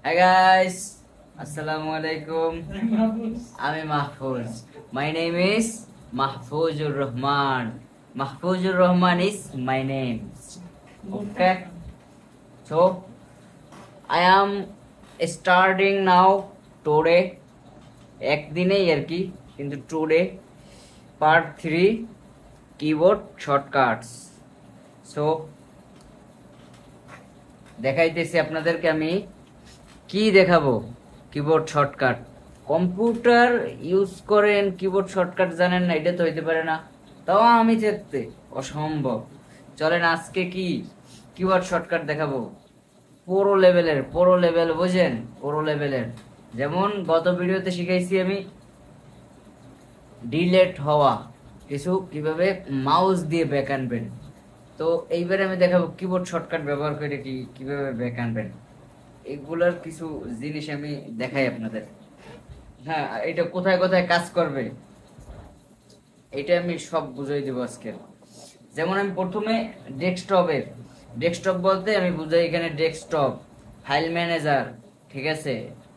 Hi guys, Assalamualaikum. I'm Mahfouz. My name is Mahfouzur Rahman. Mahfouzur Rahman is my name. Okay. So I am starting now today. একদিনেই আর কি কিন্তু today part 3 keyboard shortcuts. So দেখাইতেছি আপনাদেরকে আমি কি দেখাবো। Keyboard shortcut, computer use করেন keyboard shortcut জানেন না, এটা তো হইতে পারে না। তাও আমি থাকতে অসম্ভব। চলেন আজকে কি কিবোর্ড শর্টকাট দেখাবো পুরো লেভেল বুঝেন, পুরো লেভেলের। যেমন গত ভিডিওতে শিখাইছি আমি ডিলেট হওয়া কিছু কিভাবে মাউস দিয়ে ব্যাক আনবেন। তো এইবারে আমি দেখাবো কিবোর্ড শর্টকাট ব্যবহার করে কিভাবে ব্যাক আনবেন। এগুলোর কিছু জিনিস আমি দেখাই আপনাদের। হ্যাঁ, এটা কোথায় কোথায় কাজ করবে এটা আমি সব বুঝাই দেবো আজকে। যেমন আমি প্রথমে ডেস্কটপ বলতে আমি বুঝাই এখানে ডেস্কটপ ফাইল ম্যানেজার, ঠিক আছে।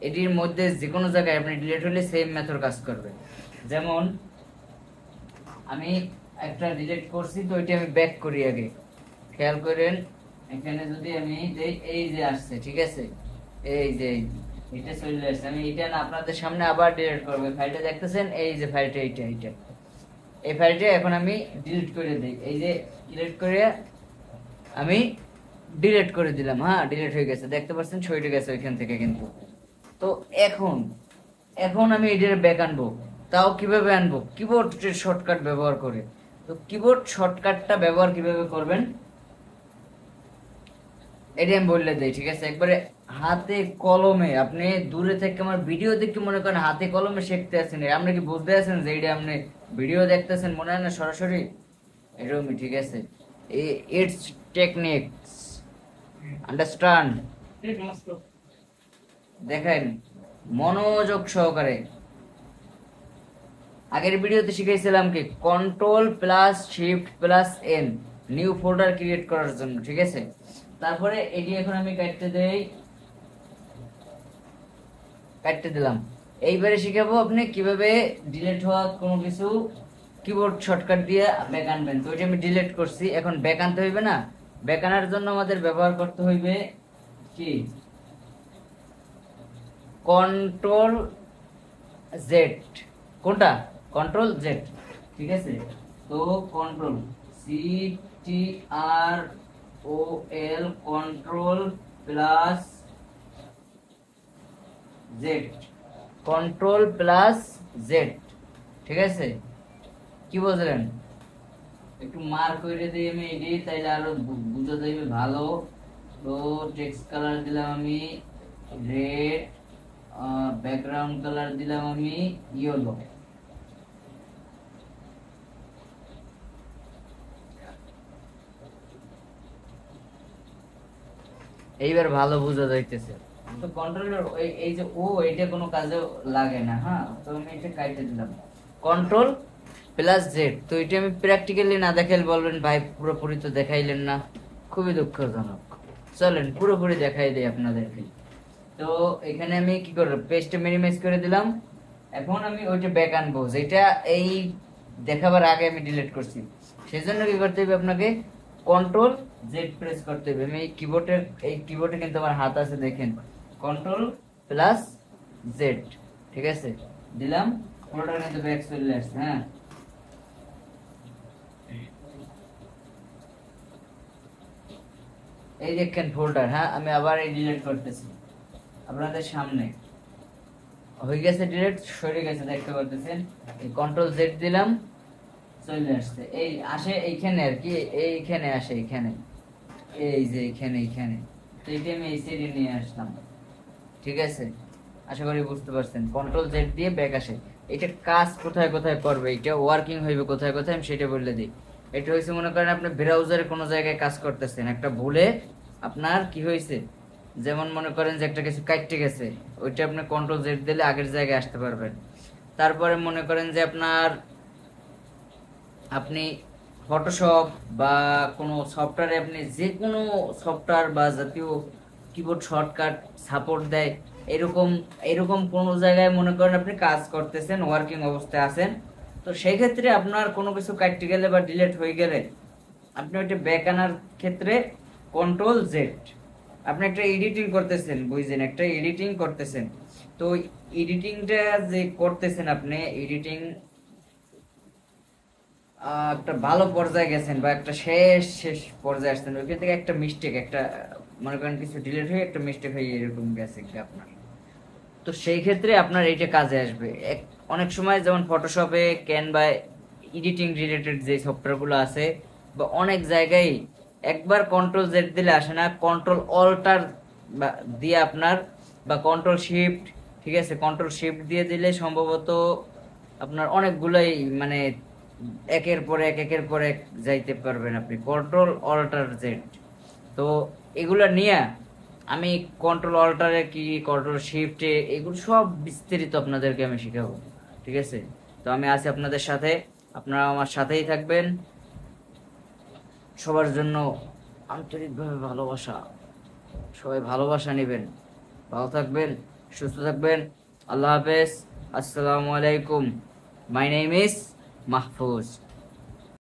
এটির মধ্যে যে কোনো জায়গায় আপনি ডিলিট হলে সেম মেথড কাজ করবে। যেমন আমি একটা ডিলিট করছি, তো ওইটা আমি ব্যাক করি আগে। খেয়াল করেন এখানে যদি আমি এই যে আসছে, ঠিক আছে, এই যে এটা চলে আসছে। আমি এটা না আপনাদের সামনে আবার ডিলিট করবো। ফাইলটা দেখতেছেন, এই যে ফাইলটা এইটা এই ফাইলটা এখন আমি ডিলিট করে দিই। এই যে ডিলিট করে আমি ডিলিট করে দিলাম। হ্যাঁ, ডিলিট হয়ে গেছে, দেখতে পাচ্ছেন সরে গেছে ওইখান থেকে। কিন্তু তো এখন আমি এটার ব্যাক আনবো। তাও কিভাবে আনবো? কিবোর্ডের শর্টকাট ব্যবহার করে। তো কিবোর্ড শর্টকাটটা ব্যবহার কিভাবে করবেন এটা আমি বললে দেই, ঠিক আছে। একবারে হাতে কলমে, আপনি দূরে থেকে আমার ভিডিও দেখে মনে করেন হাতে কলমে শিখতে আছেন, আপনি কি বুঝতে আছেন যে এটা আপনি ভিডিও দেখতেছেন, মনে হয় না সরাসরি এরকমই, ঠিক আছে। It's techniques, understand. দেখেন মনোযোগ সহকারে। আগের ভিডিওতে শিখাইছিলাম কি control plus shift plus N new folder create করার জন্য, ঠিক আছে। তারপরে এটি এখন আমি কাটতে দিলাম। এইবারে শিখাবো আপনি কিভাবে ডিলিট হওয়া কোনো কিছু কিবোর্ড শর্টকাট দিয়ে ব্যাক আনবেন। তো ওইটা আমি ডিলিট করছি, এখন ব্যাক আনতে হইবে না। ব্যাক আনার জন্য আমাদের ব্যবহার করতে হইবে কি কন্ট্রোল জেড। কোনটা? কন্ট্রোল জেড, ঠিক আছে। তো control CTRL control plus Z, control plus Z, ঠিক আছে। কি বুঝলেন? একটু মার্ক করে দিই আমি এটি, তাইলে আরো বুঝা যাবে ভালো। তো টেক্সট কালার দিলাম আমি রেড, ব্যাকগ্রাউন্ড কালার দিলাম আমি ইয়েলো। এইবার ভালো বোঝা যাইতেছে। তো কন্ট্রোলের এই যে ও এটা কোনো কাজে লাগে না। হ্যাঁ, তো আমি এটা কাটতে দিলাম কন্ট্রোল প্লাস জেড। তো এটা আমি প্র্যাকটিক্যালি না দেখাইলে বলবেন ভাই পুরোপুরি তো দেখাইলেন না, খুবই দুঃখজনক। চলেন পুরোপুরি দেখাই দেই আপনাদেরকে। তো এখানে আমি কি করব, পেজটা মিনিমাইজ করে দিলাম। এখন আমি ওইটা ব্যাক আনবো যেটা এই দেখাবার আগে আমি ডিলিট করছি। সেজন্য কি করতে হবে আপনাকে কন্ট্রোল জেড প্রেস করতে হবে। আমি এই কিবোর্ডে কিন্তু আমার হাত আছে, দেখেন কন্ট্রোল প্লাস জেড, ঠিক আছে, দিলাম। পুরোটা কিন্তু ব্যাক চলে আসছে। হ্যাঁ, এই দেখেন ফোল্ডার। হ্যাঁ, আমি আবার এই ডিলিট করতেছি আপনাদের সামনে। হয়ে গেছে ডিলিট, সরে গেছে, দেখতে পাচ্ছেন। এই কন্ট্রোল জেড দিলাম, চলে আসছে। এই আসে এইখানে আর কি, এইখানে আসে, এইখানে, এই যে এইখানে। তো এটা আমি এই সাইডে নিয়ে আসলাম, ঠিক আছে। আশা করি বুঝতে পারছেন। কন্ট্রোল জেড দিয়ে ব্যাক আসে। এটা কাজ কোথায় কোথায় করবে, এটা ওয়ার্কিং হইবে কোথায় কোথায় আমি সেটা বলে দিই। এটা হয়েছে মনে করেন আপনি ব্রাউজারে কোনো জায়গায় কাজ করতেছেন, একটা ভুলে আপনার কি হয়েছে, যেমন মনে করেন যে একটা কিছু কাটতে গেছে, ওইটা আপনি কন্ট্রোল জেড দিলে আগের জায়গায় আসতে পারবেন। তারপরে মনে করেন যে আপনি ফটোশপ বা কোনো সফটওয়্যারে, আপনি যে কোনো সফটওয়্যার বা জাতীয় কিবোর্ড শর্টকাট সাপোর্ট দেয়, এরকম এরকম কোনো জায়গায় মনে করেন আপনি কাজ করতেছেন, ওয়ার্কিং অবস্থায় আছেন, তো সেই ক্ষেত্রে আপনার কোনো কিছু কাটতে গেলে বা ডিলিট হয়ে গেলে আপনি ওইটা ব্যাক আনার ক্ষেত্রে কন্ট্রোল জেড। আপনি একটা এডিটিং করতেছেন, বুঝছেন, একটা এডিটিং করতেছেন, তো এডিটিংটা যে করতেছেন আপনি এডিটিং একটা ভালো পর্যায়ে গেছেন বা একটা শেষ শেষ পর্যায়ে আসছেন, ওইখান থেকে একটা মিস্টেক, একটা মনে করেন কিছু ডিলিট হয়ে একটা মিস্টেক হয়ে এরকম গেছে কি আপনার, তো সেই ক্ষেত্রে আপনার এইটা কাজে আসবে। অনেক সময় যেমন ফটোশপে, ক্যানভা, এডিটিং রিলেটেড যে সফটওয়্যারগুলো আছে বা অনেক জায়গায় একবার কন্ট্রোল জেড দিলে আসে না, কন্ট্রোল অল্টার দিয়ে আপনার বা কন্ট্রোল শিফট, ঠিক আছে, কন্ট্রোল শিফট দিয়ে দিলে সম্ভবত আপনার অনেকগুলোই মানে একের পর এক একের পর এক যাইতে পারবেন আপনি, কন্ট্রোল অল্টার জেড। তো এগুলো নিয়ে আমি কন্ট্রোল অল্টারে কি, কন্ট্রোল শিফটে, এগুলো সব বিস্তারিত আপনাদেরকে আমি শিখাবো, ঠিক আছে। তো আমি আছি আপনাদের সাথে, আপনারা আমার সাথেই থাকবেন। সবার জন্য আন্তরিকভাবে ভালোবাসা, সবাই ভালোবাসা নেবেন, ভালো থাকবেন, সুস্থ থাকবেন। আল্লাহ হাফেজ, আসসালামু আলাইকুম। My name is Mahfuz.